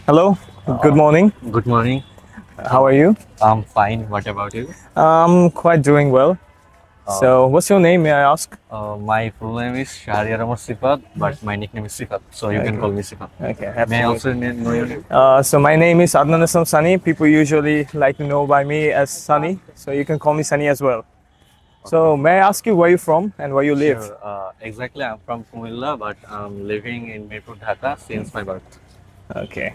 Hello, good Uh, morning. Good morning. How are you? I'm fine. What about you? I'm quite doing well. Uh, So, what's your name, may I ask? my full name is Shahriar Amar Sifat, but my nickname is Sifat, so you can Okay, call me Sifat. okay, May I also absolutely. know your name? So my name is Adnan Assam Sunny. People usually like to know by me as Sunny, so you can call me Sunny as well. Okay. So, may I ask you where you're from and where you live? Sure. Exactly, I'm from Kumilla, but I'm living in Mirpur, Dhaka since my birth. Okay.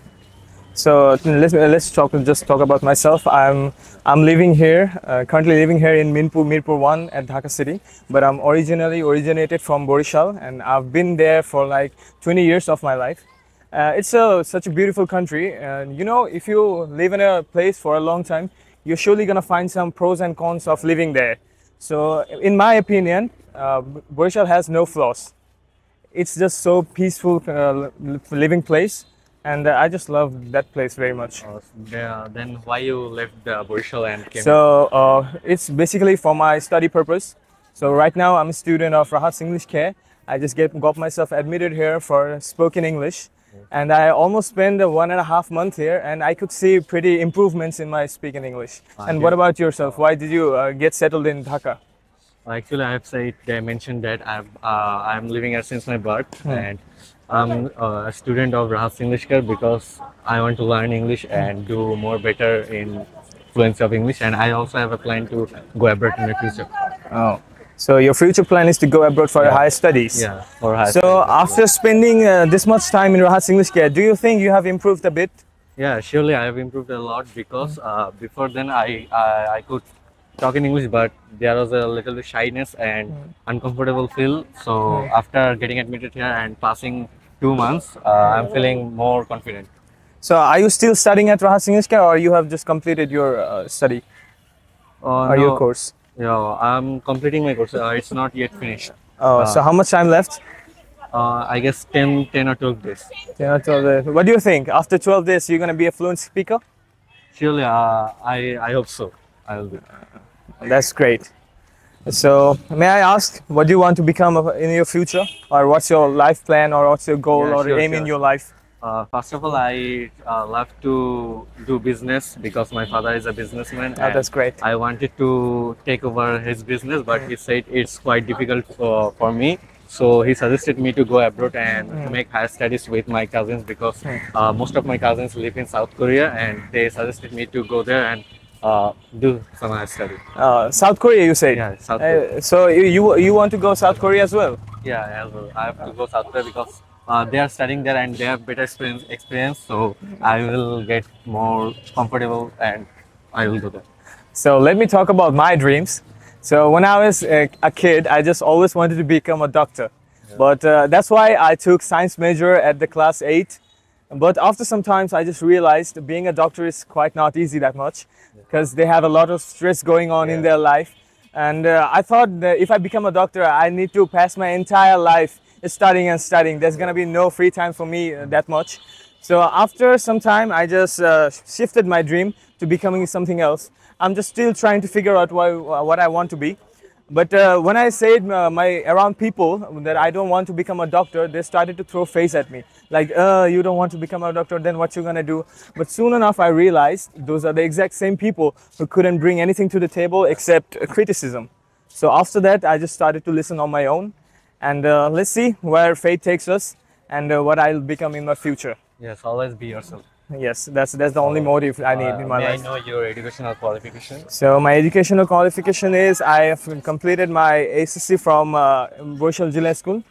So let's talk about myself. I'm living here, currently living here in Mirpur 1 at Dhaka City, but I'm originally originated from Borishal, and I've been there for like 20 years of my life. It's such a beautiful country, and if you live in a place for a long time, you're surely gonna find some pros and cons of living there. So, in my opinion, Borishal has no flaws. It's just so peaceful living place, and I just love that place very much. Then why you left Borishal and came here? So it's basically for my study purpose. So right now I'm a student of Rahat's English Care. I just got myself admitted here for spoken English, and I almost spent 1.5 months here, and I could see pretty improvements in my speaking English. And what Did, about yourself? Why did you get settled in Dhaka? Actually, I have said I mentioned that I'm living here since my birth, and I'm a student of Rahas English Care because I want to learn English and do more better in fluency of English, and I also have a plan to go abroad in the future. Oh, so your future plan is to go abroad for your Yeah, higher studies. yeah, for higher So studies. Actually. after spending this much time in Rahat's English Care, do you think you have improved a bit? Yeah, surely I have improved a lot because before then I could talk in English, but there was a little bit shyness and uncomfortable feel. So after getting admitted here and passing 2 months, I'm feeling more confident. So are you still studying at Rahat's English Care, or you have just completed your study or your No, course? yeah, I'm completing my course. It's not yet finished. Oh, Uh, so how much time left? I guess 10 or 12 days. Yeah, 12 days. What do you think? After 12 days, you're gonna be a fluent speaker? Surely, I hope so. I will be. That's great. So may I ask, what do you want to become in your future, or what's your life plan, or what's your goal Yeah, or sure, aim in sure. your life? First of all, I love to do business because my father is a businessman, Oh, and that's great. I wanted to take over his business, but he said it's quite difficult for me. So he suggested me to go abroad and make higher studies with my cousins because most of my cousins live in South Korea, and they suggested me to go there and do some higher study. South Korea, you said. Yeah, South Korea. So you want to go South Korea as well? Yeah, as well. I have to go South Korea because they are studying there and they have better experience. So I will get more comfortable and I will go there. So let me talk about my dreams. So when I was a kid, I just always wanted to become a doctor. But that's why I took science major at the class 8. But after some times, I just realized being a doctor is quite not easy that much because they have a lot of stress going on in Yeah. their life. And I thought that if I become a doctor, I need to pass my entire life studying and studying. There's gonna be no free time for me that much. So after some time, I just shifted my dream to becoming something else. I'm just still trying to figure out what I want to be. But when I said my around people that I don't want to become a doctor, they started to throw face at me, like, "You don't want to become a doctor? Then what you gonna do?" But soon enough, I realized those are the exact same people who couldn't bring anything to the table except criticism. So after that, I just started to listen on my own, and let's see where fate takes us and what I'll become in my future. Yes, always be yourself. Yes, that's the only motive I need in my May I life. know your educational qualification? So my educational qualification is I have completed my ACC from Borishal Jila School,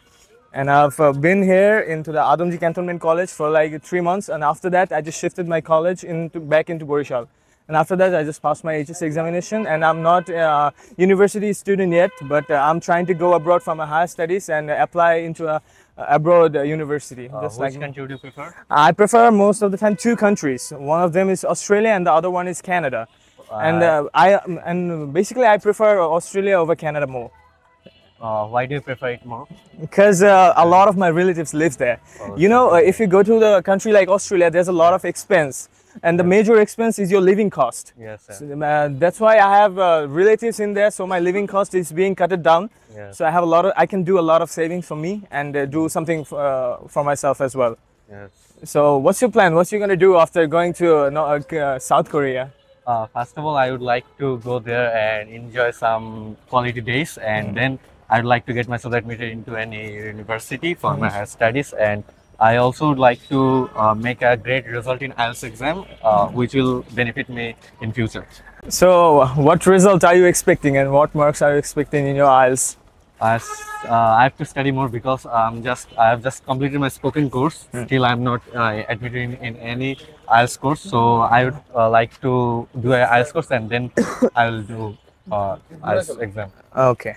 and I've been here into the Adamji Cantonment College for like 3 months, and after that I just shifted my college back into Borishal. And after that, I just passed my HSC examination, and I'm not a university student yet, but I'm trying to go abroad for my higher studies and apply into a abroad university. Just Which like country would you prefer? I prefer most of the time two countries. One of them is Australia, and the other one is Canada. And and basically, I prefer Australia over Canada more Why do you prefer it more? because a lot of my relatives live there. If you go to the country like Australia, there's a lot of expense, and the major expense is your living cost. Yes, sir. So, that's why I have relatives in there, so my living cost is being cut down. Yes. So I can do a lot of savings for me and do something for myself as well. Yes. So what's your plan? What you gonna do after going to South Korea? First of all, I would like to go there and enjoy some quality days, and then I'd like to get myself admitted into any university for my higher studies. And I also would like to make a great result in IELTS exam, which will benefit me in future. So what result are you expecting and what marks are you expecting in your IELTS? As I have to study more because I have just completed my spoken course. Still, I'm not admitted in any IELTS course. So I would like to do a IELTS course and then I'll do IELTS exam. Okay.